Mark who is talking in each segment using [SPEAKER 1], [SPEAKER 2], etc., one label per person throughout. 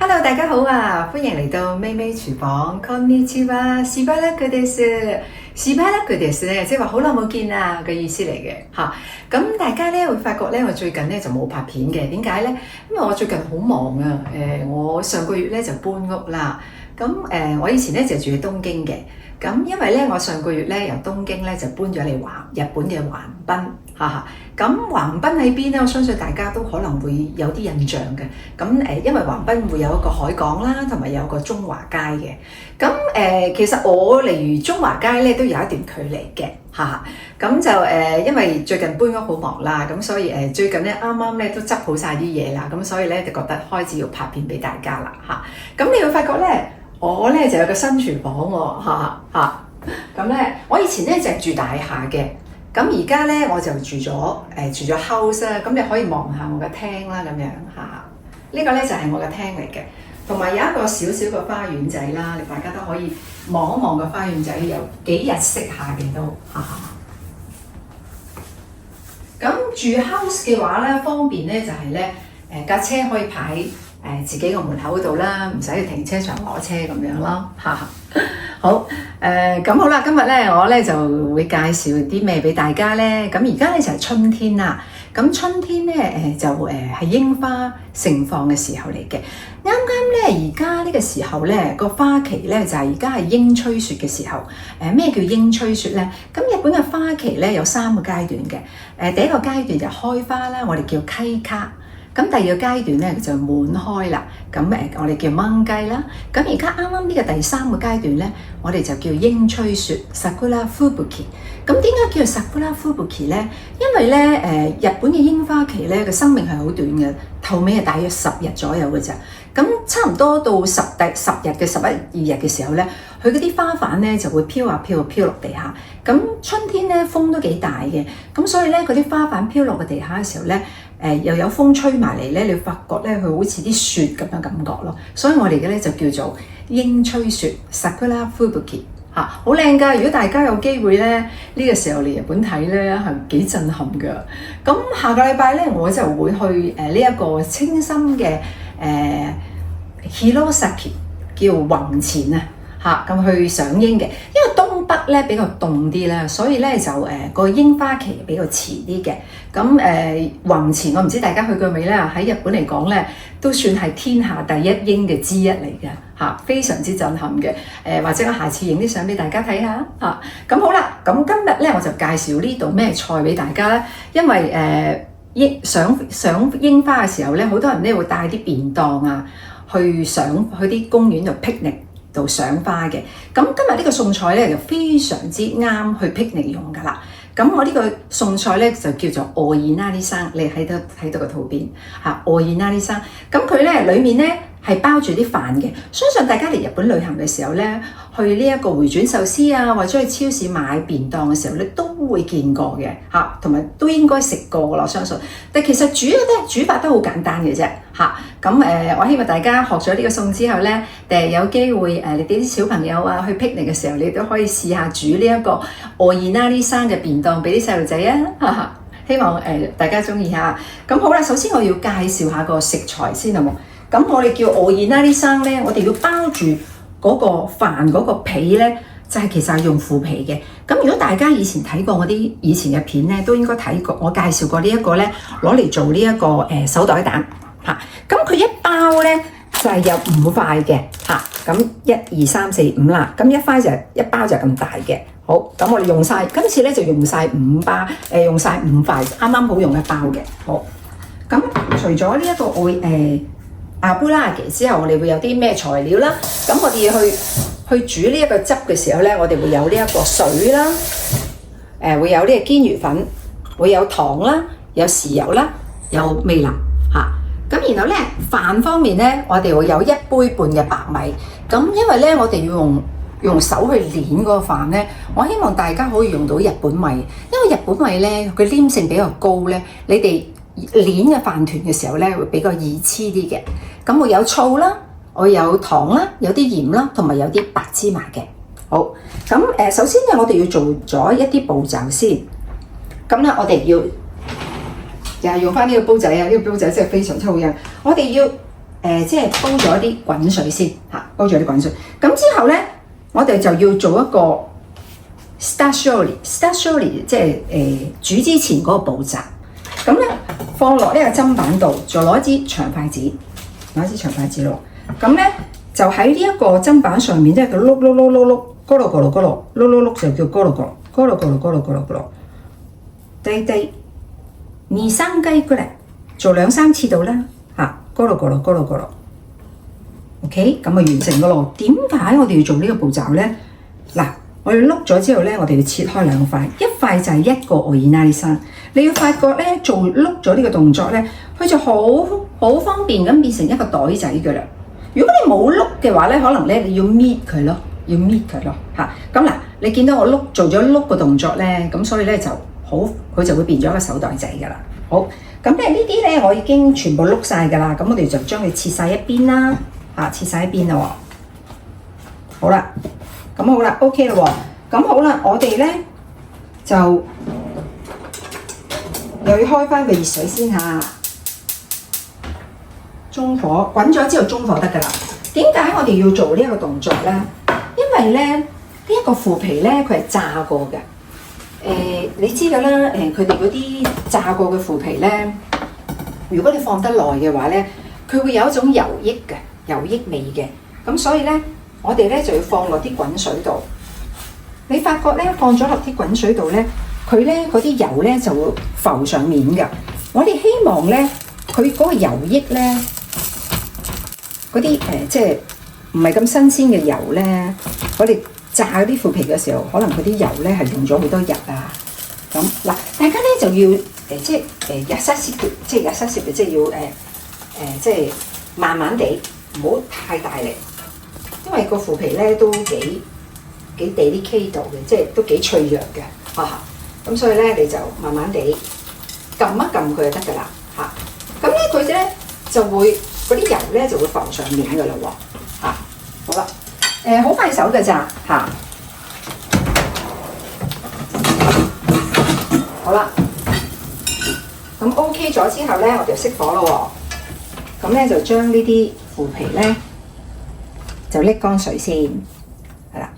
[SPEAKER 1] Hello， 大家好啊！歡迎嚟到咪咪廚房。こんにちは，しばらくです。しばらくです咧，即係話好耐冇見啦嘅意思嚟嘅嚇。咁大家咧會發覺咧，我最近咧就冇拍片嘅。點解咧？因為我最近好忙啊。我上個月咧就搬屋啦。咁我以前咧就住喺東京嘅。咁因為咧，我上個月咧由東京咧就搬咗嚟日本嘅橫濱，咁橫濱喺邊咧？我相信大家都可能會有啲印象嘅。咁因為橫濱會有一個海港啦，同埋有個中華街嘅。咁其實我離中華街咧都有一段距離嘅，咁就因為最近搬屋好忙啦，咁所以最近咧啱啱咧都執好晒啲嘢啦，咁所以咧就覺得開始要拍片俾大家啦，咁你會發覺咧。我咧就有個新廚房喎，咁咧我以前咧就係住大廈嘅，咁而家咧我就住咗 house 啦，咁你可以望下我嘅廳啦，咁樣呢個咧就係我嘅廳嚟嘅，同埋有一個小小嘅花園仔啦，你大家都可以望一望個花園仔，有幾日式下嘅都咁住 house 嘅話咧，方便咧就係咧架車可以排自己個門口度啦，唔使去停車場攞車咁樣咯，好咁好啦，今日咧我咧就會介紹啲咩俾大家咧。咁而家咧就係春天啦，咁春天咧就係櫻花盛放嘅時候嚟嘅。啱啱咧而家呢個時候咧個花期咧就係而家係櫻吹雪嘅時候。咩叫櫻吹雪咧？咁日本嘅花期咧有3個階段嘅。第一個階段就開花啦，我哋叫溪卡。咁第二個階段咧就滿開啦，咁我哋叫掹雞啦。咁而家啱啱呢個第3個階段咧，我哋就叫櫻吹雪 （Sakura Fubuki）。咁點解叫做 Sakura Fubuki 咧？因為咧日本嘅櫻花期咧個生命係好短嘅，頭尾係大約10日左右嘅咋。咁差唔多到10日嘅11、2日嘅時候咧，佢嗰啲花瓣咧就會飄落地下。咁春天咧風都幾大嘅，咁所以咧嗰啲花瓣飄落個地下嘅時候咧，又有風吹埋嚟咧，你會發覺咧佢好似啲雪咁樣感覺咯。所以我哋嘅咧就叫做櫻吹雪 （Sakura Fubuki） 好靚㗎！如果大家有機會咧呢個時候嚟日本睇咧，係幾震撼㗎。咁下個禮拜咧我就會去呢一個清新嘅Hirosaki 叫弘前啊，咁去賞櫻嘅，因為東北咧比較凍啲啦，所以咧就個櫻花期比較遲啲嘅。咁弘前我唔知大家去過未咧？喺日本嚟講咧，都算係天下第一櫻嘅之一嚟嘅，非常之震撼嘅。或者我下次影啲相俾大家睇下咁好啦，咁今日咧我就介紹呢道咩菜俾大家咧，因為賞櫻花嘅時候咧，好多人咧會帶啲便當啊去啲公園度 picnic。度賞花嘅，咁今日呢個餸菜咧就非常之啱去 picnic 用噶啦。咁我呢個餸菜咧就叫做おいなりさん，你睇到個圖片おいなりさん。咁佢咧裡面咧係包住啲飯嘅。相信大家嚟日本旅行嘅時候咧，去呢一個回轉壽司啊，或者去超市買便當嘅時候咧，都會見過嘅同埋都應該食過噶啦，我相信。但其實煮法都好簡單嘅啫咁我希望大家學咗呢個餸之後咧，有機會你哋啲小朋友啊去 picnic 嘅時候，你都可以試下煮呢一個おいなりさん嘅便當俾啲細路仔啊！希望大家中意下。咁好啦，首先我要介紹下個食材先好冇？咁我哋叫おいなりさん咧，我哋要包住嗰個飯嗰個皮咧，就係其實係用腐皮嘅。咁如果大家以前睇過我啲以前嘅片咧，都應該睇過我介紹過呢一個咧，攞嚟做呢一個手袋蛋咁佢一包咧就係有5塊嘅咁1、2、3、4、5啦。咁一包就咁大嘅。好，咁我哋用晒，今次咧就用晒5包，用晒5塊，啱啱好用一包嘅。好，咁除咗呢一個油之後，我哋會有啲咩材料啦？咁我哋要去煮呢一個汁嘅時候咧，我哋會有呢一個水啦，會有呢個堅魚粉，會有糖啦，有豉油啦，有味淋咁然後咧飯方面咧，我哋會有1杯半嘅白米。咁因為咧我哋要用手去捏嗰個飯咧，我希望大家可以用到日本米，因為日本米咧佢黏性比較高咧，你哋捏嘅飯團嘅時候咧會比較易黐啲嘅。咁會有醋啦，我有糖啦，有啲鹽啦，同埋有啲白芝麻嘅。好，咁首先咧我哋要做咗一啲步驟先。咁咧我哋要又係用翻呢個煲仔啊！呢個煲仔真係非常之好用。我哋要即係煲咗啲滾水先嚇，煲咗啲滾水。咁之後咧，我哋就要做一個 stasioli 即係煮之前嗰個步驟。咁咧放落呢個砧板度，就攞支長筷子咯。咁咧就喺呢一個砧板上面，即係佢碌，咕嚕就叫咕嚕，低2、3雞過嚟，做2、3次到啦嚇，咕嚕。OK， 咁啊完成噶咯。點解我哋要做呢個步驟咧？嗱，我哋碌咗之後咧，我哋要切開2塊，一塊就係一個奧爾納山。你要發覺咧，做碌咗呢個動作咧，佢就好方便咁變成一個袋仔噶啦。如果你冇碌嘅話咧，可能咧你要搣佢咯嚇。咁嗱，你見到我做咗碌個動作咧，咁所以咧就好，佢就會變咗一個手袋仔噶啦。好，咁咧呢啲咧我已經全部碌晒噶啦，咁我哋就將佢切晒一邊啦。切晒一邊啦喎，好啦，咁好啦 ，OK 啦喎，咁好啦，我哋咧就又要開翻個熱水先嚇，中火滾咗之後中火得噶啦。點解我哋要做呢一個動作咧？因為咧呢一個腐皮咧佢係炸過嘅，你知噶啦，佢哋嗰啲炸過嘅腐皮咧，如果你放得耐嘅話咧，佢會有一種油益味嘅，咁所以咧，我哋咧就要放落啲滾水度。你發覺咧，放咗落啲滾水度咧，佢咧嗰啲油咧就會浮上面㗎。我哋希望咧，佢嗰個油益咧，嗰啲即係唔係咁新鮮嘅油咧，我哋炸嗰啲腐皮嘅時候，可能嗰啲油咧係用咗好多日啊。咁嗱，大家咧就要即係日曬攝嘅，即係要即係慢慢地。唔好太大力，因為個腐皮咧都幾 delicate嘅，即係都幾脆弱嘅嚇。咁所以咧你就慢慢地撳一撳佢就得㗎啦嚇。咁咧佢咧就會嗰啲油咧就會浮上面㗎啦喎嚇。好啦，好快手㗎咋嚇。好啦，咁 OK 咗之後咧，我就熄火咯喎。咁咧就將呢啲腐皮咧就瀝乾水先，係啦，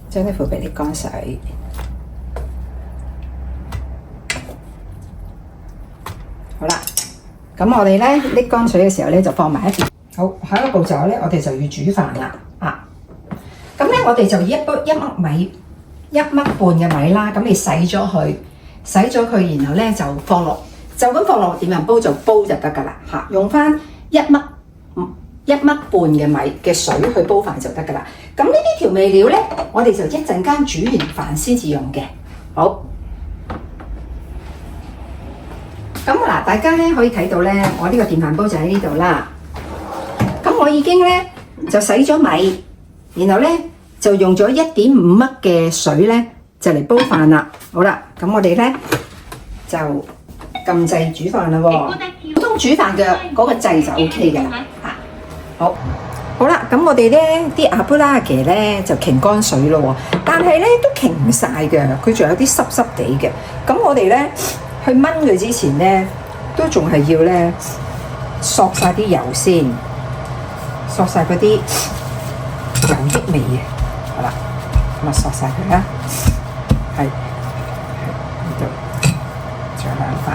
[SPEAKER 1] 將啲腐皮瀝乾水。好啦，咁我哋咧瀝乾水嘅時候咧就放埋一邊。好，下一個步驟咧，我哋就要煮飯啦。咁咧我哋就一粒米，1粒半嘅米啦。咁你洗咗佢，然後咧就放落。就咁放落電飯煲就煲就得㗎啦嚇，用翻一粒半嘅米嘅水去煲飯就得㗎啦。咁呢啲調味料咧，我哋就一陣間煮完飯先至用嘅。好，咁嗱，大家咧可以睇到咧，我呢個電飯煲就喺呢度啦。咁我已經咧就洗咗米，然後咧就用咗1.5粒嘅水咧就嚟煲飯啦。好啦，咁我哋咧就撳掣煮飯啦喎，普通煮飯嘅嗰個掣就 OK 嘅啦嚇。好啦，咁我哋咧啲阿布拉嘅咧就擎乾水咯喎，但係咧都擎唔晒嘅，佢仲有啲濕濕地嘅。咁我哋咧去燜佢之前咧，都仲係要咧索晒啲油先，索晒嗰啲油益味嘅。好啦，咁啊索晒佢啦，係呢度。仲有2塊，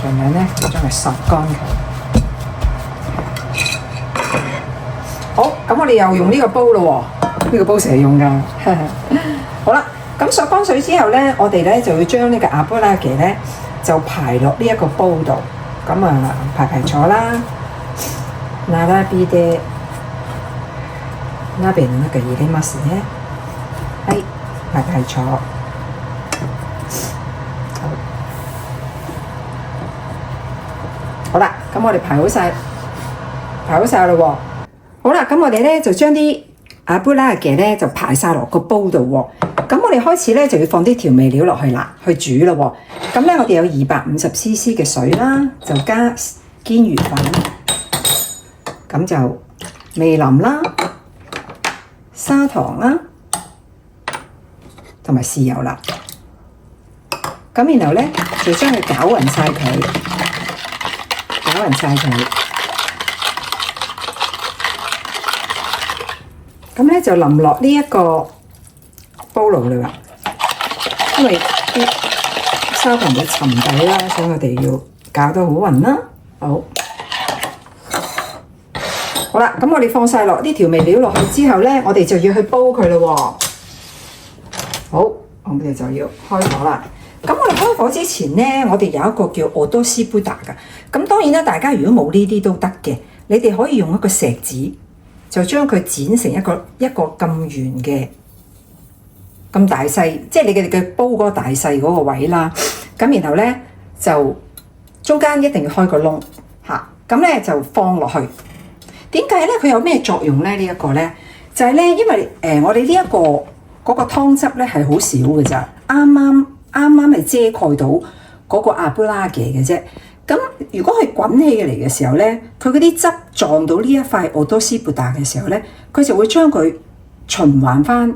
[SPEAKER 1] 盡量咧將佢索乾佢。好，咁我哋又用呢個煲咯喎，呢個煲成日用㗎。好啦，咁索乾水之後咧，我哋咧就要將呢個阿布拉奇咧就排落呢一個煲度。咁啊排坐啦，那拉比的那邊那個入れますね。はい、排坐。好啦，咁我哋排好晒啦喎。好啦，咁我哋咧就將啲阿布拉嘅咧就排晒落個煲度喎。咁我哋開始咧就要放啲調味料落去啦，去煮咯喎。咁咧我哋有250cc 嘅水啦，就加堅魚粉，咁就味淋啦、砂糖啦，同埋豉油啦。咁然後咧就將佢攪勻晒佢。攪勻晒佢。咁咧就淋落呢一個煲爐啦，因為啲沙盤會沉底啦，所以我哋要攪得好勻啦。好啦，咁我哋放晒落啲調味料落去之後咧，我哋就要去煲佢咯喎。好，我哋就要開火啦。咁我哋開火之前咧，我哋有一個叫奧多斯布達噶。咁當然啦，大家如果冇呢啲都得嘅，你哋可以用一個錫紙，就將佢剪成一個咁圓嘅咁大細，即係你嘅煲嗰個大細嗰個位啦。咁然後咧就中間一定要開個窿嚇，咁咧就放落去。點解咧？佢有咩作用咧？呢一個咧就係咧，因為我哋呢一個嗰個湯汁咧係好少嘅咋，啱啱係遮蓋到嗰個阿布拉嘅啫。咁如果佢滾起嚟嘅時候咧，佢嗰啲汁撞到呢一塊奧多斯布達嘅時候咧，佢就會將佢循環翻。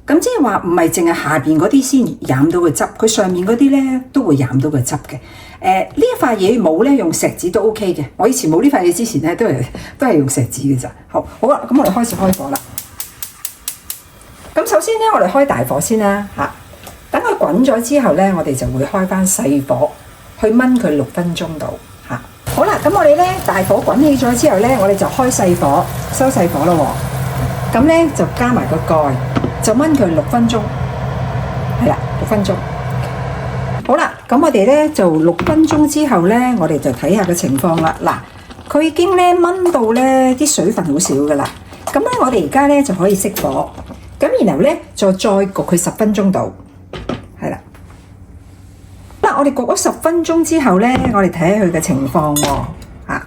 [SPEAKER 1] 咁即係話唔係淨係下邊嗰啲先飲到個汁，佢上面嗰啲咧都會飲到個汁嘅。呢一塊嘢冇咧，用錫紙都 OK 嘅。我以前冇呢塊嘢之前咧，都係用錫紙嘅咋。好啦，咁我哋開始開火啦。咁首先咧，我哋開大火先啦嚇。等佢滾咗之後咧，我哋就會開翻細火去燜佢6分鐘度嚇。好啦，咁我哋咧大火滾起咗之後咧，我哋就開細火收細火咯喎。咁咧就加埋個蓋，就燜佢6分鐘。係啦，6分鐘。好啦，咁我哋咧就6分鐘之後咧，我哋就睇下個情況啦。嗱，佢已經咧燜到咧啲水分好少噶啦。咁咧，我哋而家咧就可以熄火。咁然後咧就再焗佢10分鐘度。係啦。嗱，我哋焗咗10分鐘之後咧，我哋睇下佢嘅情況喎。嚇，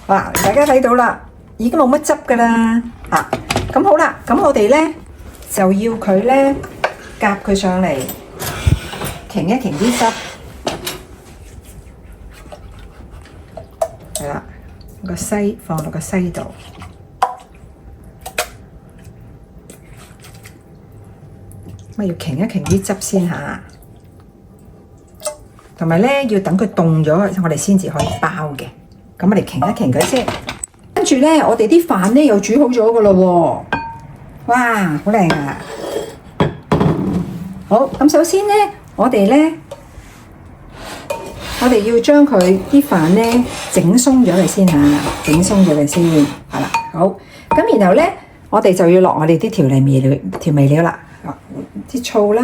[SPEAKER 1] 嗱，大家睇到啦，已經冇乜汁噶啦。嚇，咁好啦，咁我哋咧就要佢咧夾佢上嚟。停一停啲汁，係啦，個篩放落個篩度，咁要停一停啲汁先嚇，同埋咧要等佢凍咗，我哋先至可以包嘅。咁我哋停一停佢先，跟住咧我哋啲飯咧又煮好咗噶咯喎，哇，好靚啊！好，咁首先咧。我哋要將佢啲飯咧整鬆咗佢先嚇，整鬆咗佢先，係啦，好。咁然後咧，我哋就要落我哋啲調味料啦，啲醋啦，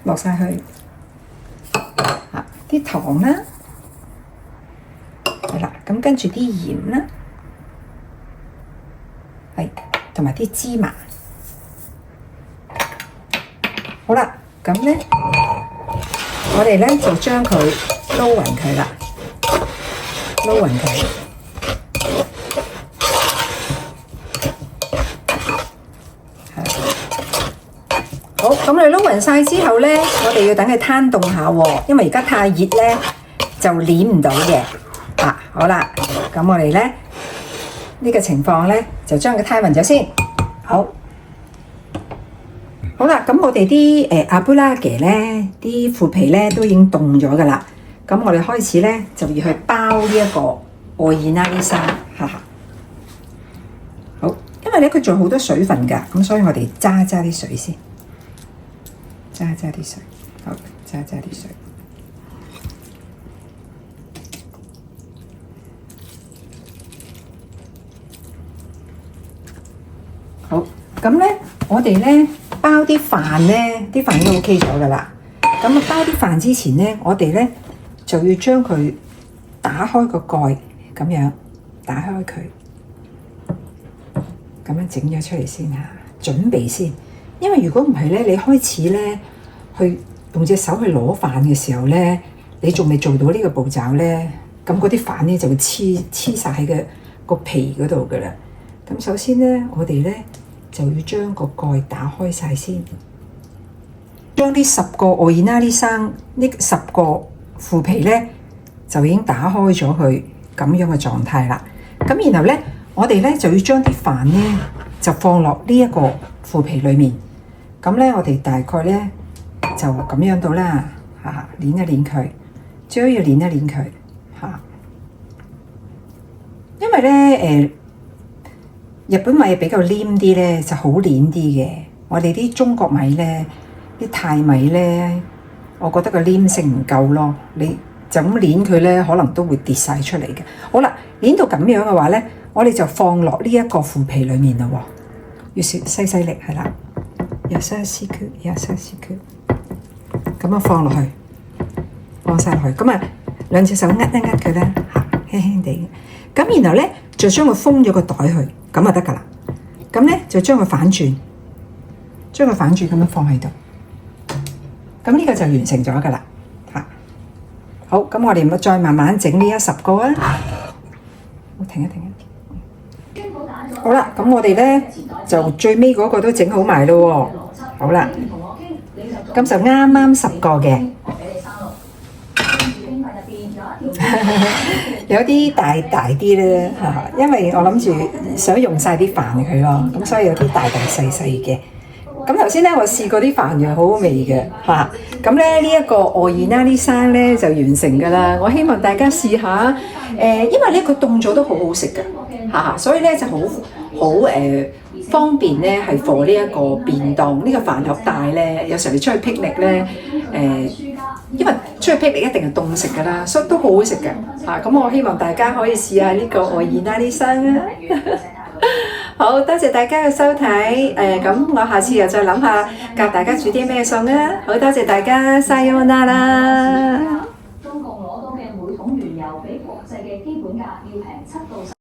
[SPEAKER 1] 落晒去，嚇，啲糖啦，係啦，咁跟住啲鹽啦，係，同埋啲芝麻，好啦，咁咧。我哋咧就將佢撈勻佢啦，撈勻佢。好，咁你撈勻晒之後咧，我哋要等佢攤凍下喎，因為而家太熱咧就攣唔到嘅。啊，好啦，咁我哋咧呢個情況咧就將佢攤勻咗先。好。好啦，咁我哋啲阿布拉嘅咧，啲腐皮咧都已經凍咗噶啦。咁我哋開始咧就要去包呢一個愛爾納呢沙，哈哈。好，因為咧佢仲有好多水分噶，咁所以我哋揸啲水先，揸啲水，好，揸啲水。好，咁咧我哋咧。包啲飯咧，啲飯都 OK 咗噶啦。咁啊，包啲飯之前咧，我哋咧就要將佢打開個蓋，咁樣打開佢，咁樣整咗出嚟先嚇，準備先。因為如果唔係咧，你開始咧去用隻手去攞飯嘅時候咧，你仲未做到呢個步驟咧，咁嗰啲飯咧就會黐晒喺個皮嗰度噶啦。咁首先咧，我哋咧。就要將個蓋打開晒先，將呢10個愛爾納呢生呢10個腐皮咧就已經打開咗佢咁樣嘅狀態啦。咁然後咧，我哋咧就要將啲飯咧就放落呢一個腐皮裡面。咁咧，我哋大概咧就咁樣到啦，嚇，攣一攣佢，最好要攣一攣佢，嚇。因為咧日本米比較黏啲咧，就好黏啲嘅。我哋啲中國米咧，啲泰米咧，我覺得個黏性唔夠咯。你就咁捏佢咧，可能都會跌晒出嚟嘅。好啦，捏到咁樣嘅話咧，我哋就放落呢一個腐皮裡面咯喎，要細力係啦，優しく咁樣放落去，放晒落去。咁啊，兩隻手握佢啦，嚇，輕輕地。咁然後咧就將佢封咗個袋去，咁就得㗎啦。咁咧就將佢反轉咁樣放喺度。咁呢個就完成咗㗎啦。嚇，好，咁我哋咪再慢慢整呢10個啊。我停一停。好啦，咁我哋咧就最尾嗰個都整好埋咯喎。好啦，咁就啱啱10個嘅。有啲大啲咧嚇，因為我諗住想用晒啲飯佢咯，咁所以有啲大細嘅。咁頭先咧，我試過啲飯又好好味嘅嚇。咁咧呢一個愛爾拉呢生咧就完成㗎啦。我希望大家試下因為咧佢凍咗都好好食嘅嚇，所以咧就好方便咧係放呢一個便當呢個飯盒大咧。有時候你出去霹靂咧因為出去霹靂一定係凍食㗎啦，所以都好好食嘅嚇。咁我希望大家可以試下呢個愛爾拉呢生啊。好多謝大家嘅收睇，咁我下次又再諗下教大家煮啲咩餸啊！好多謝大家，さようなら。中共攞到嘅每桶原油比國際嘅基本價要平7到10